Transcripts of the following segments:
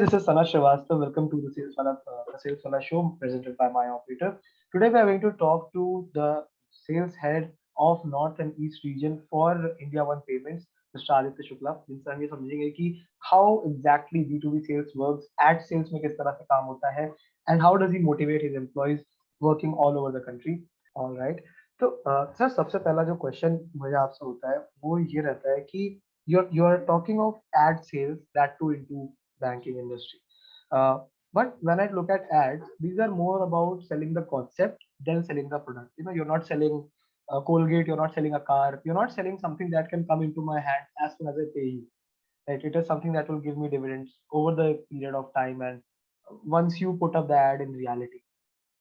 this is Sana Srivastava. Welcome to the Sales Wala show presented by MyOperator. Today we are going to talk to the sales head of North and East region for India1 Payments, Mr. Aditya Shukla. जिनसे हम ये समझेंगे कि how exactly B2B sales works, ad sales में किस तरह से काम होता है, and how does he motivate his employees working all over the country. All right. तो सर सबसे पहला जो क्वेश्चन मुझे आपसे होता है वो ये रहता है कि you're talking of ad sales that too into banking industry. Uh, but when I look at ads, these are more about selling the concept than selling the product. You know, you're not selling a Colgate, you're not selling a car, you're not selling something that can come into my hand as soon as I pay you. Right? It is something that will give me dividends over the period of time and once you put up the ad in reality.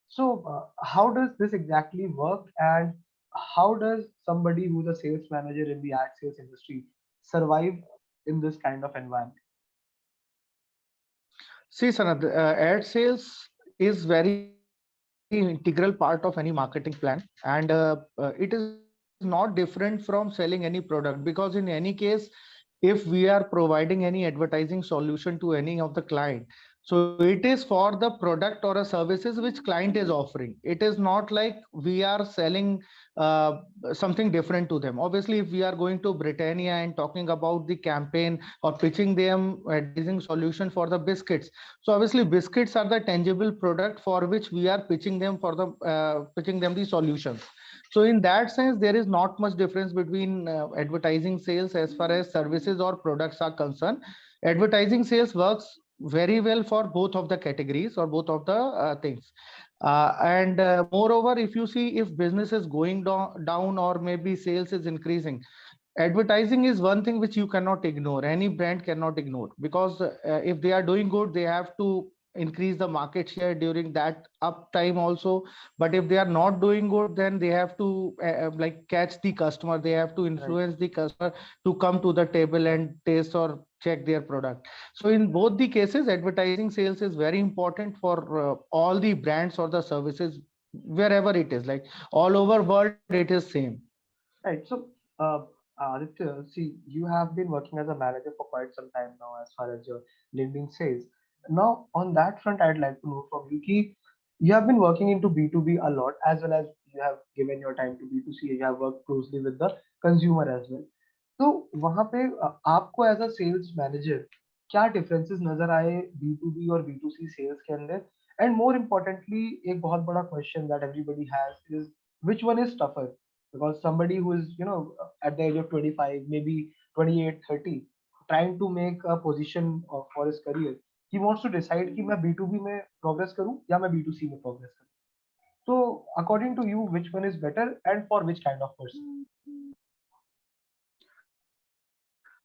So, how does this exactly work, and how does somebody who's a sales manager in the ad sales industry survive in this kind of environment? See, Sanad, ad sales is very integral part of any marketing plan, and it is not different from selling any product, because in any case, if we are providing any advertising solution to any of the client, so it is for the product or a services which client is offering. It is not like we are selling something different to them. Obviously, if we are going to Britannia and talking about the campaign or pitching them advertising solution for the biscuits, so obviously biscuits are the tangible product for which we are pitching them for the pitching them the solutions. So in that sense, there is not much difference between advertising sales as far as services or products are concerned. Advertising sales works very well for both of the categories or both of the things. And moreover, if you see, if business is going down or maybe sales is increasing, advertising is one thing which you cannot ignore. Any brand cannot ignore, because if they are doing good, they have to increase the market share during that up time also. But if they are not doing good, then they have to like catch the customer, they have to Right. influence the customer to come to the table and taste or check their product. So in both the cases, advertising sales is very important for all the brands or the services, wherever it is, like all over world it is same. Right. So, Aditya, see, you have been working as a manager for quite some time now, as far as your LinkedIn says. Now, on that front, I'd like to know from you, कि you have been working into B2B a lot, as well as you have given your time to B2C. You have worked closely with the consumer as well. तो वहाँ पे आपको as a sales manager क्या differences नजर आए B2B और B2C sales के अंदर? एंड मोर इम्पोर्टेंटली एक बहुत बड़ा question that everybody has is which one is tougher? Because somebody who is, you know, at the age of 25, maybe 28, 30, trying to make a position for his career, he wants to decide कि मैं B2B में progress करूँ या मैं B2C में progress करूँ. So according to you, which one is better and for which kind of person?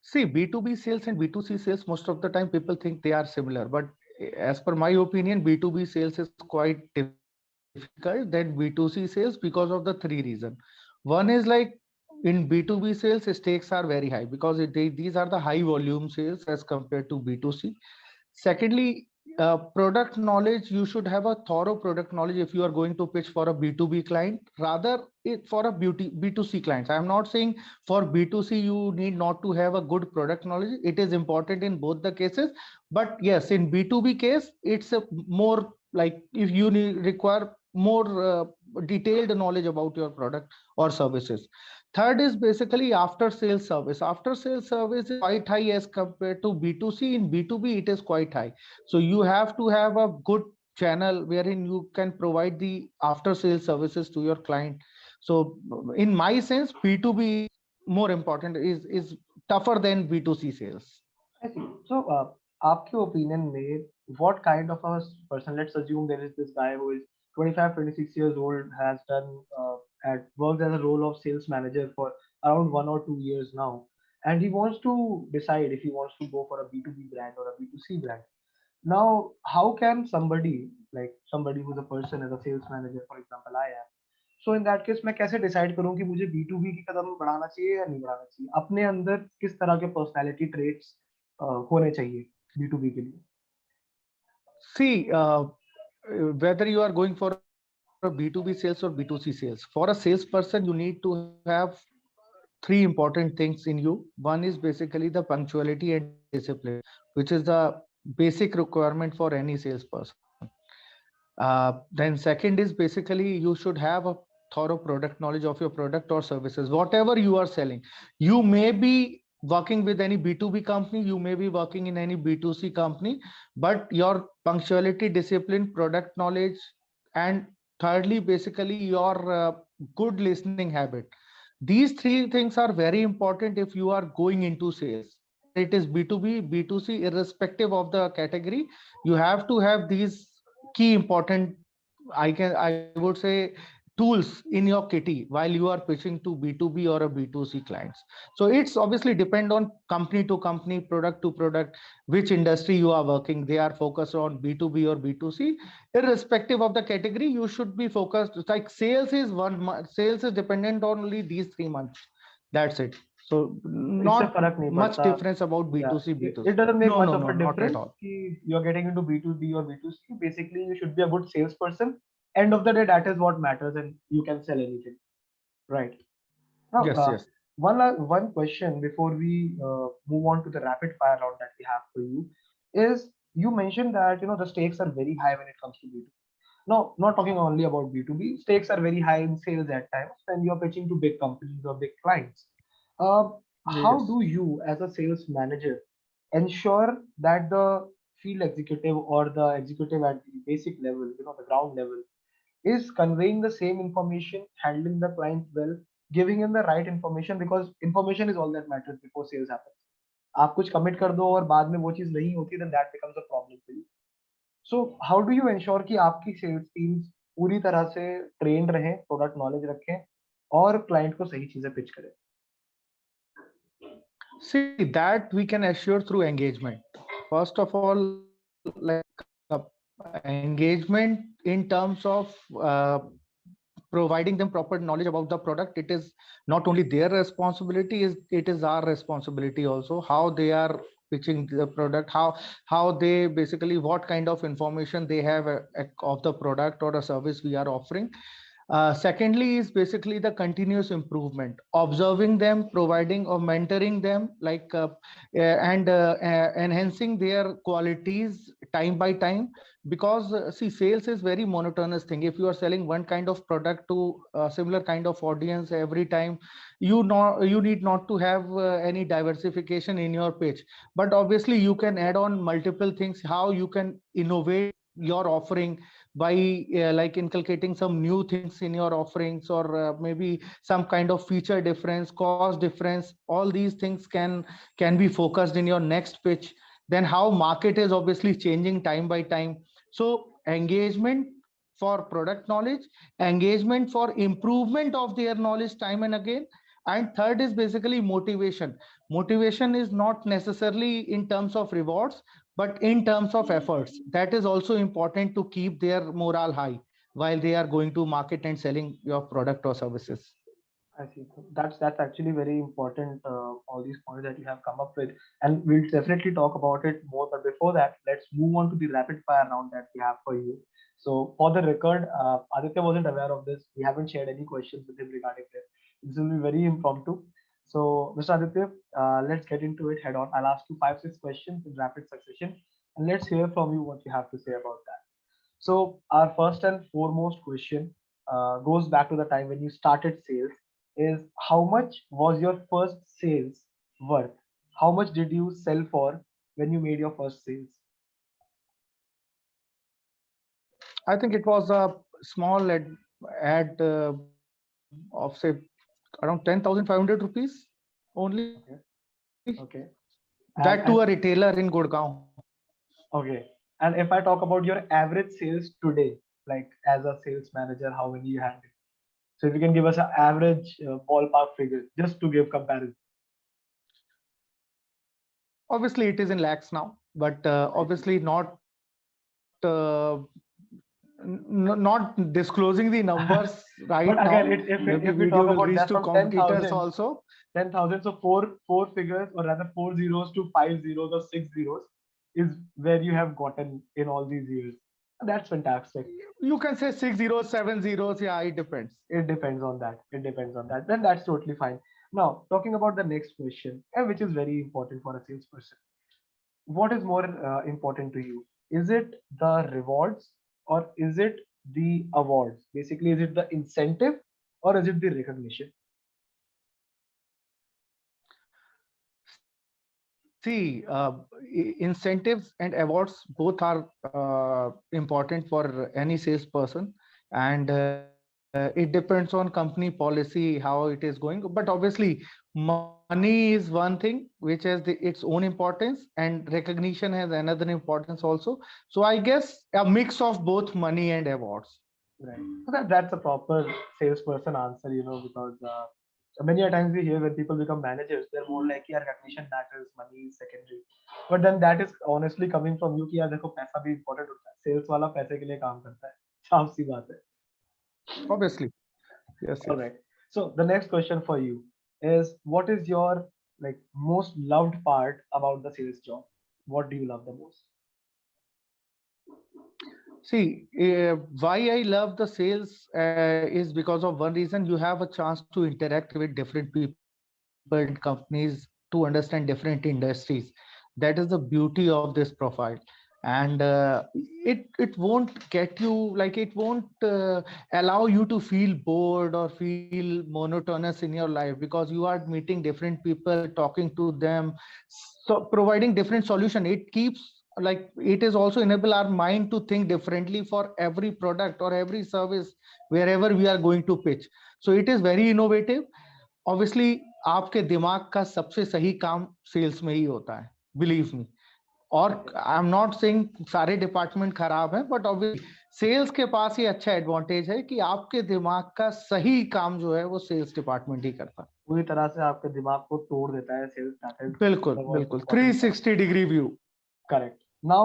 See, B2B sales and B2C sales, most of the time people think they are similar, but as per my opinion, B2B sales is quite difficult than B2C sales because of the three reasons. One is like, in B2B sales, stakes are very high because these are the high volume sales as compared to B2C. Secondly, product knowledge, you should have a thorough product knowledge if you are going to pitch for a B2B client, rather for a B2C clients. I am not saying for B2C you need not to have a good product knowledge. It is important in both the cases. But yes, in B2B case, it's a more like if you require more detailed knowledge about your product or services. Third is basically after sales service. After sales service is quite high as compared to B2C. In B2B, it is quite high. So you have to have a good channel wherein you can provide the after sales services to your client. So in my sense, B2B is more important, is tougher than B2C sales. I see. So, आपके opinion में, what kind of a person? Let's assume there is this guy who is 25, 26 years old, has done worked as a role of sales manager for around 1 or 2 years now, and he wants to decide if he wants to go for a B2B brand or a B2C brand. Now, how can somebody, like somebody who's a person as a sales manager, for example, I am. So in that case, मैं कैसे decide करूँ कि मुझे B2B की कदम बढ़ाना चाहिए या नहीं बढ़ाना चाहिए? अपने अंदर किस तरह के personality traits होने चाहिए B2B के लिए? See, whether you are going for a B2B sales or B2C sales, for a salesperson, you need to have three important things in you. One is basically the punctuality and discipline, which is the basic requirement for any salesperson. Then second is basically you should have a thorough product knowledge of your product or services, whatever you are selling. You may be working with any B2B company, you may be working in any B2C company, but your punctuality, discipline, product knowledge, and thirdly, basically your good listening habit. These three things are very important if you are going into sales, whether it is B2B, B2C, irrespective of the category. You have to have these key important, I would say, tools in your kitty while you are pitching to B2B or a B2C clients. So it's obviously depend on company to company, product to product, which industry you are working. They are focused on B2B or B2C. Irrespective of the category, you should be focused. Like sales is sales is dependent on only these 3 months. That's it. So इससे not फर्क नहीं much पड़ता. difference about Yeah, B2C, it B2C. doesn't make No, much no, of no, a not at difference all. कि you're getting into B2B or B2C. Basically, you should be a good salesperson. End of the day, that is what matters, and you can sell anything. Right. Now, Yes, yes. one question before we move on to the rapid fire round that we have for you is you mentioned that the stakes are very high when it comes to B2B. No, not talking only about B2B. Stakes are very high in sales at times when you're pitching to big companies or big clients. Uh, how Yes. do you, as a sales manager, ensure that the field executive or the executive at the basic level, the ground level, is conveying the same information, handling the client well, giving him the right information, because information is all that matters before sales happens. आप कुछ commit कर दो और बाद में वो चीज नहीं होती, then that becomes a problem for you. So how do you ensure कि आपकी sales teams पूरी तरह से trained रहे, product knowledge रखें और client को सही चीजें pitch करें? See, that we can assure through engagement. First of all, like engagement in terms of providing them proper knowledge about the product. It is not only their responsibility, it is our responsibility also, how they are pitching the product, how they basically, what kind of information they have of the product or a service we are offering. Secondly is basically the continuous improvement, observing them, providing or mentoring them, like and enhancing their qualities time by time. Because see, sales is very monotonous thing. If you are selling one kind of product to a similar kind of audience every time, you need not to have any diversification in your pitch. But obviously you can add on multiple things, how you can innovate your offering by like inculcating some new things in your offerings, or maybe some kind of feature difference, cost difference. All these things can be focused in your next pitch. Then how market is obviously changing time by time. So engagement for product knowledge, engagement for improvement of their knowledge time and again. And third is basically motivation. Motivation is not necessarily in terms of rewards, but in terms of efforts. That is also important to keep their morale high while they are going to market and selling your product or services. I see. So that's actually very important. All these points that you have come up with, and we'll definitely talk about it more. But before that, let's move on to the rapid fire round that we have for you. So, for the record, Aditya wasn't aware of this. We haven't shared any questions with him regarding this. This will be very impromptu. So, Mr. Aditya, let's get into it head on. I'll ask you five, six questions in rapid succession, and let's hear from you what you have to say about that. So our first and foremost question goes back to the time when you started sales. Is how much was your first sales worth? How much did you sell for when you made your first sales? I think it was a small ad of say around 10,500 rupees only. Okay. Okay. That to a And retailer in Gurgaon. okay. And if I talk about your average sales today, like as a sales manager, how many you handle? So if you can give us an average ballpark figure, just to give comparison. Obviously, it is in lakhs now, but I see. obviously not disclosing the numbers right But again, now. Maybe if we video talk will about reach that to from competitors also. 10,000, so four figures, or rather four zeros to five zeros or six zeros, is where you have gotten in all these years. That's fantastic. You can say 6 zeros, 7 zeros. Yeah, it depends. It depends on that. It depends on that. Then that's totally fine. Now, talking about the next question, which is very important for a salesperson. what is more important to you? Is it the rewards or is it the awards? Basically, is it the incentive or is it the recognition? See, incentives and awards both are important for any salesperson, and it depends on company policy how it is going. But obviously, money is one thing which has its own importance, and recognition has another importance also. So I guess a mix of both money and awards. Right. So that's a proper salesperson answer, because many a times we hear when people become managers, they're more like, yeah, recognition matters, money is secondary. But then that is honestly coming from you कि यार देखो पैसा भी important होता है, sales वाला पैसे के लिए काम करता है, साफ सी बात है. Obviously, yes, All yes. right. So the next question for you is, what is your like most loved part about the sales job? What do you love the most? See, why I love the sales is because of one reason. You have a chance to interact with different people and companies to understand different industries. That is the beauty of this profile. And it won't get you, like, it won't allow you to feel bored or feel monotonous in your life, because you are meeting different people, talking to them, so providing different solution. It keeps, like, it is also enable our mind to think differently for every product or every service wherever we are going to pitch. So it is very innovative. Obviously, आपके दिमाग का सबसे सही काम sales में ही होता है, believe me. और आई एम नॉट सेइंग सारे डिपार्टमेंट खराब हैं, बट ऑब्वियसली सेल्स के पास ये अच्छा एडवांटेज है कि आपके दिमाग का सही काम जो है वो सेल्स डिपार्टमेंट ही करता है. पूरी तरह से आपके दिमाग को तोड़ देता है सेल्स. दैट इज बिल्कुल द मोस्ट बिल्कुल important part. 360 degree view. Correct. Now,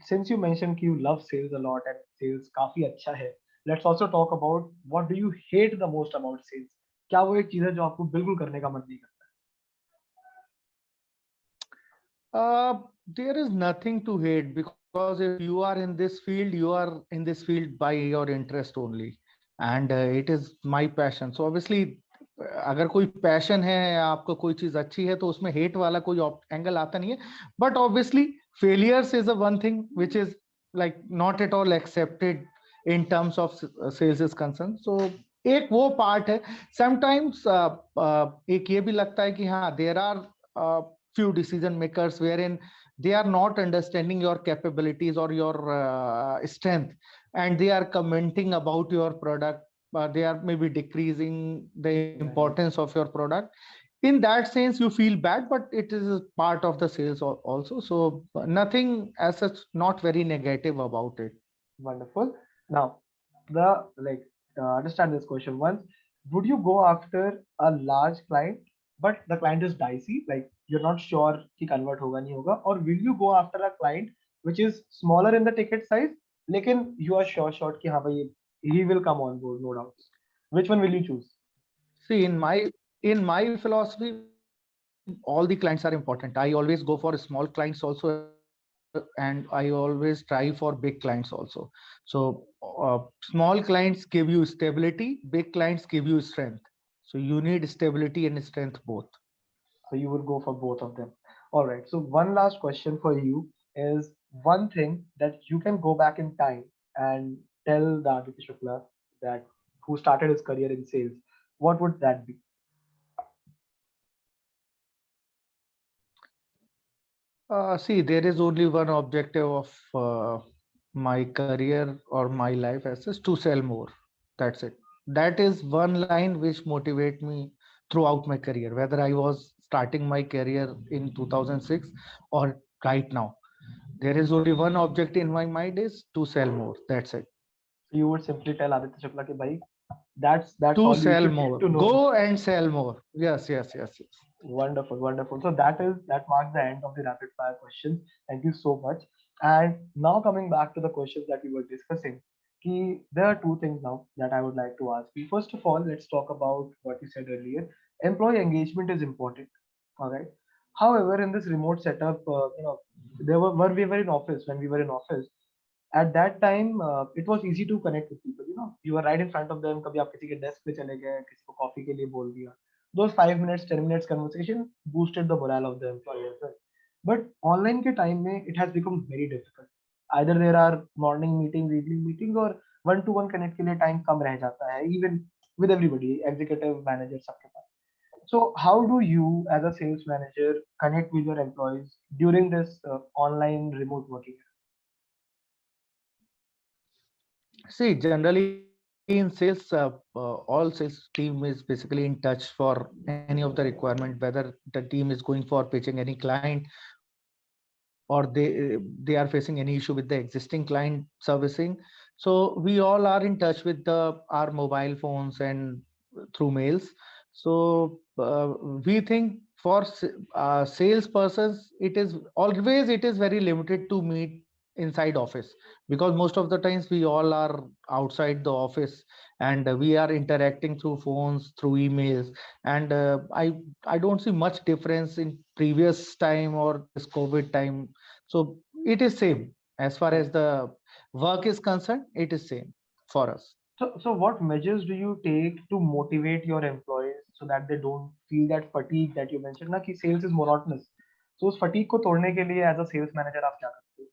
since you mentioned कि you love sales a lot and sales काफी अच्छा है, let's also talk about what do you hate the most about sales. क्या वो एक चीज है जो आपको बिल्कुल करने का मन नहीं करता? There is nothing to hate, because if you are in this field, you are in this field by your interest only, and it is my passion. So obviously, अगर कोई पैशन है, आपको कोई चीज अच्छी है, तो उसमें हेट वाला कोई एंगल आता नहीं है. But obviously failures is a one thing which is like not at all accepted in terms of sales is concern. So एक वो पार्ट है. समटाइम्स एक ये भी लगता है कि हाँ, there are few decision makers wherein they are not understanding your capabilities or your strength, and they are commenting about your product. They are maybe decreasing the importance of your product. In that sense, you feel bad, but it is a part of the sales also. So nothing as such, not very negative about it. Wonderful. Now, the like understand this question once. Would you go after a large client, but the client is dicey, like you're not sure कि convert होगा नहीं होगा, or will you go after a client which is smaller in the ticket size, लेकिन you are sure कि हाँ भाई he will come on board, no doubts. Which one will you choose? See, in my philosophy, all the clients are important. I always go for small clients also, and I always try for big clients also. So small clients give you stability, big clients give you strength. So you need stability and strength both. So you would go for both of them. All right. So one last question for you is, one thing that you can go back in time and tell the Aditya Shukla that who started his career in sales, what would that be? See, there is only one objective of my career or my life as is to sell more. That's it. That is one line which motivate me throughout my career, whether I was starting my career in 2006 or right now. There is only one object in my mind is to sell more. That's it. So you would simply tell Aditya Shukla कि भाई, that's To all you sell should need more. to know. Go and sell more. Yes, yes, yes, yes. Wonderful, wonderful. So that marks the end of the rapid fire questions. Thank you so much. And now coming back to the questions that we were discussing, there are two things now that I would like to ask you. First of all, let's talk about what you said earlier. Employee engagement is important. All right. However, in this remote setup, there were we were in office when we were in office. At that time, it was easy to connect with people. You were right in front of them. कभी आप किसी के desk पे चले गए, किसी को coffee के लिए बोल दिया. Those 5 minutes, 10 minutes conversation boosted the morale of the employee as well. But online के टाइम में it has become very difficult. Either there are morning meeting, evening meeting, और वन टू वन कनेक्ट के लिए time कम रह जाता है, even with everybody, executive manager सबके पास. So how do you as a sales manager connect with your employees during this online remote working? See, generally in sales, all sales team is basically in touch for any of the requirement, whether the team is going for pitching any client or they are facing any issue with the existing client servicing. So we all are in touch with our mobile phones and through mails. So we think for salespersons, it is very limited to meet inside office, because most of the times we all are outside the office, and we are interacting through phones, through emails. And I don't see much difference in previous time or this COVID time. So it is same as far as the work is concerned. It is same for us. So what measures do you take to motivate your employees so that they don't feel that fatigue that you mentioned ना कि sales is monotonous. So उस fatigue को तोड़ने के लिए as a sales manager आप क्या करते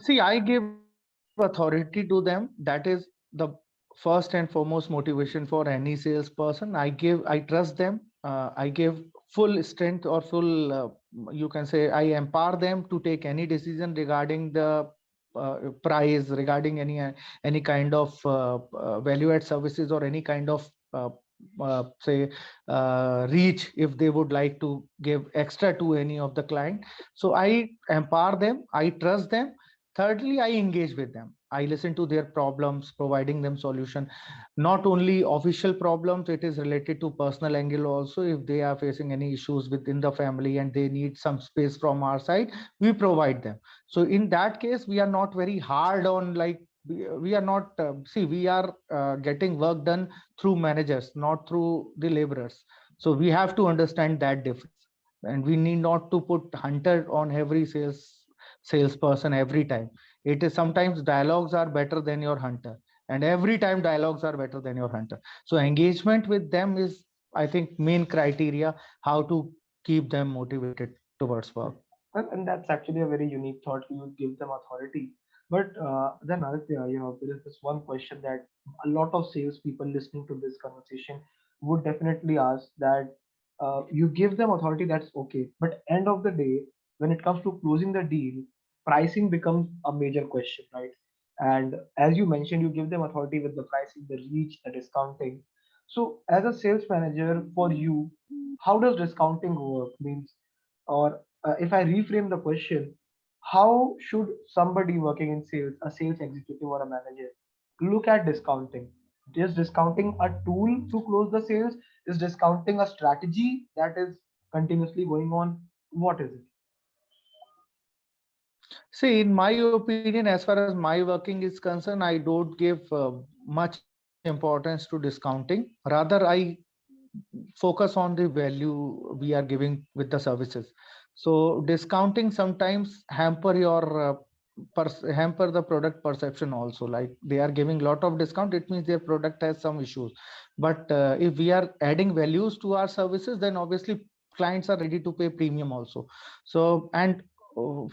See, I give authority to them. That is the first and foremost motivation for any salesperson. I trust them. I give full strength or full, you can say, I empower them to take any decision regarding the price, regarding any kind of value add services, or any kind of say reach, if they would like to give extra to any of the client. So I empower them, I trust them. Thirdly, I engage with them. I listen to their problems, providing them solution. Not only official problems, it is related to personal angle also. If they are facing any issues within the family and they need some space from our side, we provide them. So in that case, we are not very hard on, like, we are not see, we are getting work done through managers, not through the laborers. So we have to understand that difference, and we need not to put hunter on every salesperson every time. It is sometimes dialogues are better than your hunter, and every time dialogues are better than your hunter. So engagement with them is, I think, main criteria how to keep them motivated towards हैं? work. And that's actually a very unique thought. You give them authority. But then Aditya, there is this one question that a lot of salespeople listening to this conversation would definitely ask that you give them authority, that's okay. But end of the day, when it comes to closing the deal, pricing becomes a major question, right? And as you mentioned, you give them authority with the pricing, the reach, the discounting. So as a sales manager, for you, how does discounting work? Means, or if I reframe the question, how should somebody working in sales, a sales executive or a manager, look at discounting? Is discounting a tool to close the sales? Is discounting a strategy that is continuously going on? What is it? See, in my opinion, as far as my working is concerned, I don't give much importance to discounting. Rather, I focus on the value we are giving with the services. So discounting sometimes hamper the product perception also. Like, they are giving lot of discount, it means their product has some issues. But if we are adding values to our services, then obviously clients are ready to pay premium also. So, and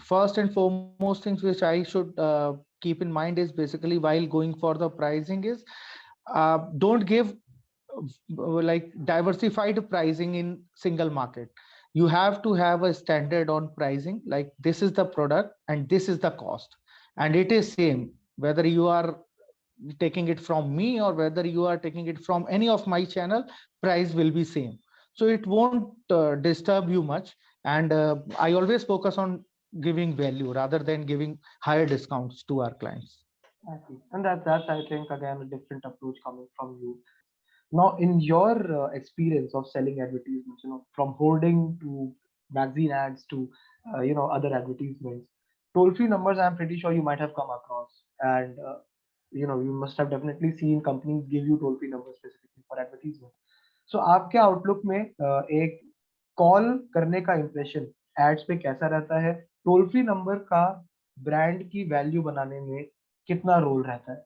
first and foremost things which I should keep in mind is, basically, while going for the pricing is, don't give like diversified pricing in single market. You have to have a standard on pricing, like, this is the product and this is the cost, and it is same whether you are taking it from me or whether you are taking it from any of my channel. Price will be same, so it won't disturb you much. And I always focus on giving value rather than giving higher discounts to our clients. Exactly. And that's I think again a different approach coming from you. Now, in your experience of selling advertisements, from hoarding to magazine ads to other advertisements, toll-free numbers, I'm pretty sure you might have come across, and you must have definitely seen companies give you toll-free numbers specifically for advertisement. So आपके outlook में एक call करने का impression ads पे कैसा रहता है? Toll free number का ब्रांड की वैल्यू बनाने में कितना रोल रहता है?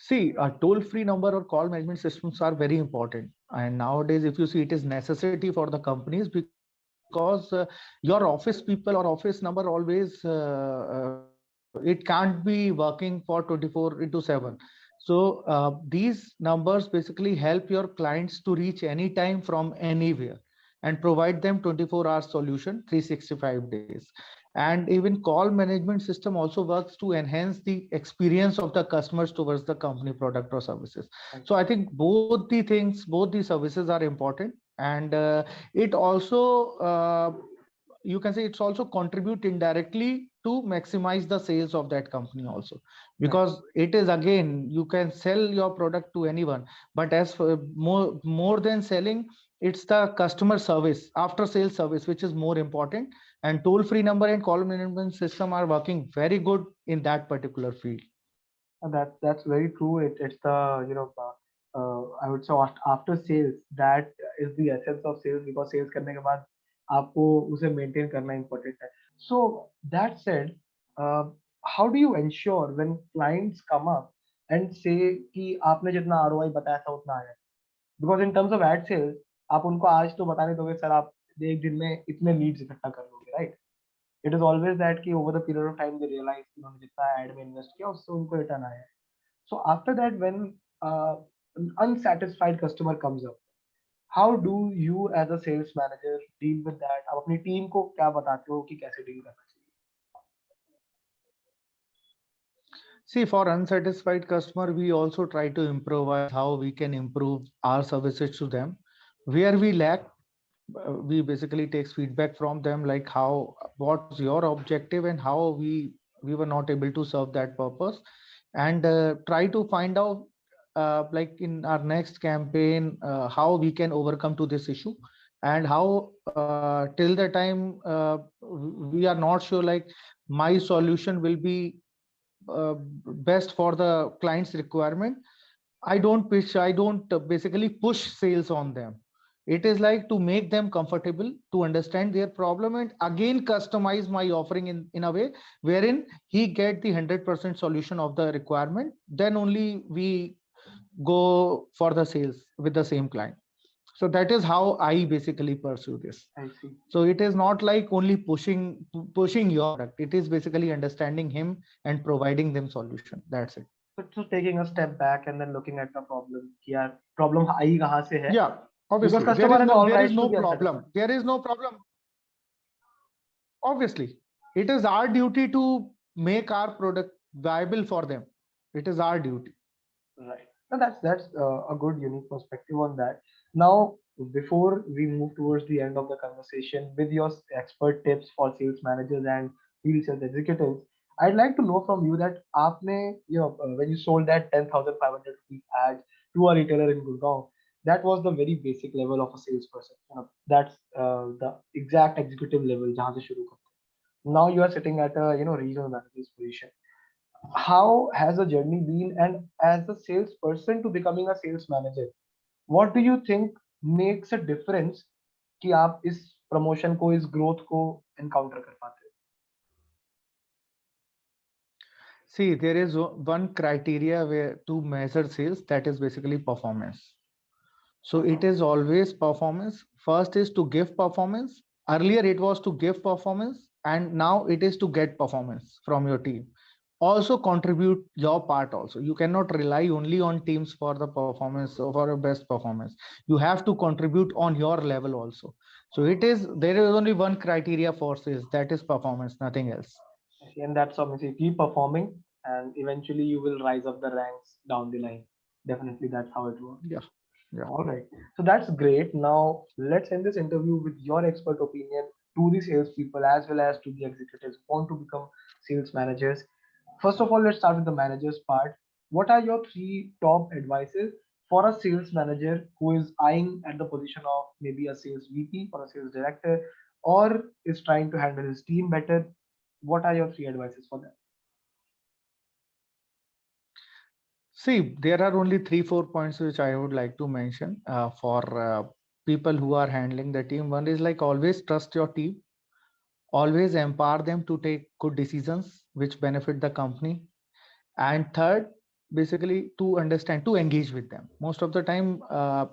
See, toll free number or call management systems are very important. And nowadays, if you see, it is necessity for the companies, because your office people or office number always it can't be working for 24 into 7. So these numbers basically help your clients to reach any time from anywhere and provide them 24 hour solution 365 days. And even call management system also works to enhance the experience of the customers towards the company product or services. Right. So I think both the things, both the services are important. And it also you can say it's also contribute indirectly to maximize the sales of that company also, Right. because it is, again, you can sell your product to anyone, but as for more than selling, it's the customer service, after sales service, which is more important. And toll free number and call management system are working very good in that particular field. And that's very true. It's the I would say after sales, that is the essence of sales, because sales करने के बाद आपको उसे maintain करना important है. So that said, uh, how do you ensure when clients come up and say कि आपने जितना ROI बताया था उतना आया? Because in terms of ad sales, आप उनको आज तो बता नहीं दोगे सर, आप एक दिन में इतने leads इकट्ठा कर लोगे, right? It is always that कि over the period of time they realize कि उन्होंने जितना ad में invest किया उससे उनको return आया है. So after that, when an unsatisfied customer comes up, how do you as a sales manager deal with that? आप अपनी team को क्या बताते हो कि कैसे deal करना चाहिए? See, for unsatisfied customer, we also try to improvise how we can improve our services to them. Where we lack, we basically takes feedback from them, like how, what was your objective and how we were not able to serve that purpose, and try to find out, like in our next campaign, how we can overcome to this issue, and how till the time we are not sure, like my solution will be best for the client's requirement. I don't basically push sales on them. It is like to make them comfortable, to understand their problem, and again customize my offering in a way wherein he get the 100% solution of the requirement. Then only we go for the sales with the same client. So that is how I basically pursue this. I see. So it is not like only pushing your product. It is basically understanding him and providing them solution. That's it. So taking a step back and then looking at the problem कि यार problem आई कहाँ से है? Yeah, Because obviously customer has all there is rights to no be problem. unsatisfied. There is no problem. Obviously, it is our duty to make our product viable for them. It is our duty. Right. No, that's a good unique perspective on that. Now, before we move towards the end of the conversation with your expert tips for sales managers and field sales executives, I'd like to know from you that आपने when you sold that 10,500 rupees ad to a retailer in Gurgaon, that was the very basic level of a salesperson. That's the exact executive level जहाँ से शुरू करते हैं. Now you are sitting at a regional manager's position. How has the journey been, and as a salesperson to becoming a sales manager, what do you think makes a difference कि आप इस promotion को, इस growth को encounter कर पाते See, there is one criteria where to measure sales, that is basically performance. So हो? it is always performance. First is to give performance. Earlier it was to give performance, and now it is to get performance from your team. Also contribute your part also. You cannot rely only on teams for the performance or for your best performance. You have to contribute on your level also. So there is only one criteria for sales, that is performance, nothing else. And that's obviously keep performing, and eventually you will rise up the ranks down the line. Definitely, that's how it works. Yeah. Yeah. All right. So that's great. Now let's end this interview with your expert opinion to the salespeople as well as to the executives who want to become sales managers. First of all, let's start with the managers part. What are your three top advices for a sales manager who is eyeing at the position of maybe a sales VP or a sales director, or is trying to handle his team better? What are your three advices for them? See, there are only 3-4 points which I would like to mention for people who are handling the team. One is like always trust your team, always empower them to take good decisions which benefit the company. And third, basically to understand, to engage with them. Most of the time,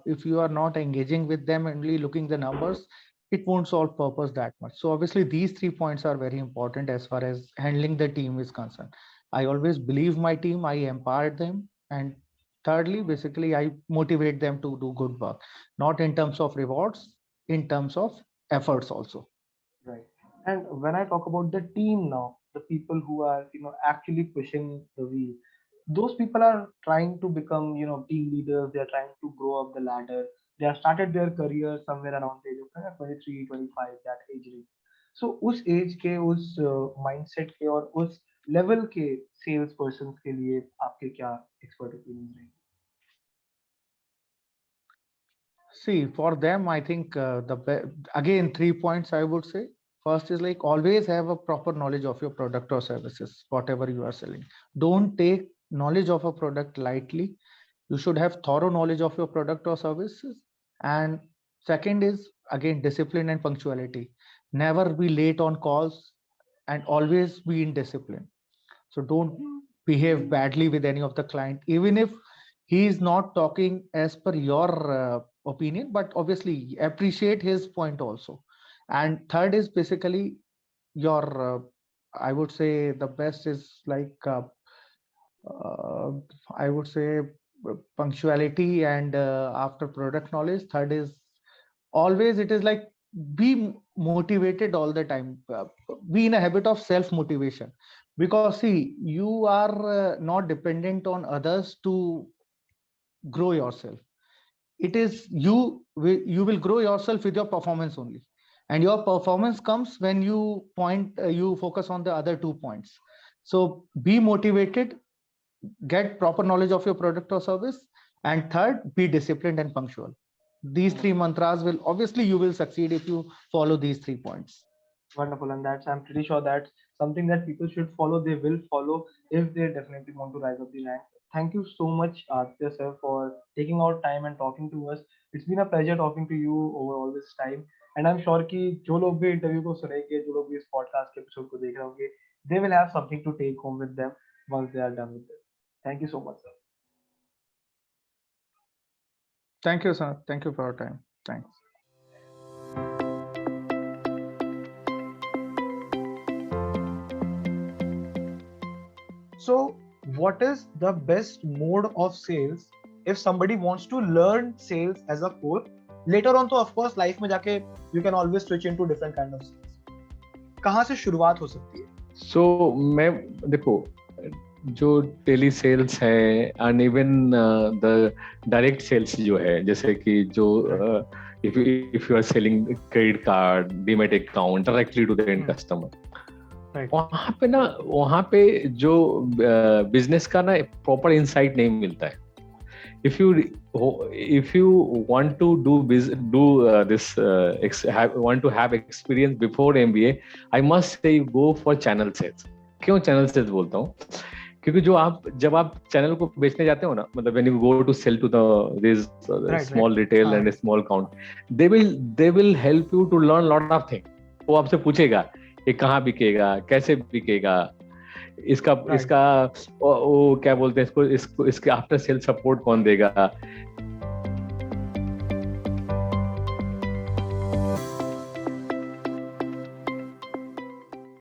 if you are not engaging with them and only looking the numbers, it won't solve purpose that much. So obviously these 3 points are very important as far as handling the team is concerned. I always believe my team, I empower them, and thirdly, basically I motivate them to do good work, not in terms of rewards, in terms of efforts also. Right. And when I talk about the team now, the people who are, actually pushing the wheel, those people are trying to become, team leaders. They are trying to grow up the ladder. They have started their career somewhere around the age of 23, 25, that age range. So उस as के उस mindset के और उस level के sales person के लिए आपके क्या एक्सपर्ट ओपिनियन रहेंगे? See, for them, I think again 3 points I would say. First is like always have a proper knowledge of your product or services, whatever you are selling. Don't take knowledge of a product lightly. You should have thorough knowledge of your product or services. And second is again discipline and punctuality. Never be late on calls and always be in discipline. So don't behave badly with any of the client, even if he is not talking as per your opinion, but obviously appreciate his point also. And third is basically your I would say the best is like uh, I would say punctuality and after product knowledge. Third is always it is like be motivated all the time. Be in a habit of self motivation, because see you are not dependent on others to grow yourself. It is you will grow yourself with your performance only, and your performance comes when you focus on the other 2 points. So be motivated, get proper knowledge of your product or service, and third, be disciplined and punctual. These three mantras will obviously you will succeed if you follow these 3 points. Wonderful, and that's I'm pretty sure that's something that people should follow. They will follow if they definitely want to rise up the rank. Thank you so much, Aditya sir, for taking out time and talking to us. It's been a pleasure talking to you over all this time. And I'm sure कि जो लोग भी interview को सुनेंगे, जो लोग भी इस पॉडकास्ट के एपिसोड को देख रहे होंगे, they will have something to take home with them once they are done with this. Thank you so much, sir. Thank you, sir. Thank you for your time. Thanks. So, what is the best mode of sales if somebody wants to learn sales as a core? Later on, तो of course life में जाके you can always switch into different kind of sales. कहाँ से शुरुआत हो सकती है? So मैं देखो जो टेली सेल्स है and even the direct sales जो है, जैसे कि जो if you are selling credit card, demat account directly to the end customer, वहाँ पे जो बिजनेस का ना प्रॉपर इंसाइट नहीं मिलता है. if you want to want to have experience before MBA, I must say go for channel sales. क्यों channel sales बोलता हूँ? क्योंकि जब आप चैनल को बेचने जाते हो ना, मतलब when you go to sell to the small retail and a small count, they will help you to learn lot of things. वो आपसे पूछेगा ये कहाँ बिकेगा, कैसे बिकेगा, इसका वो क्या बोलते हैं इसको, इसके आफ्टर सेल सपोर्ट कौन देगा,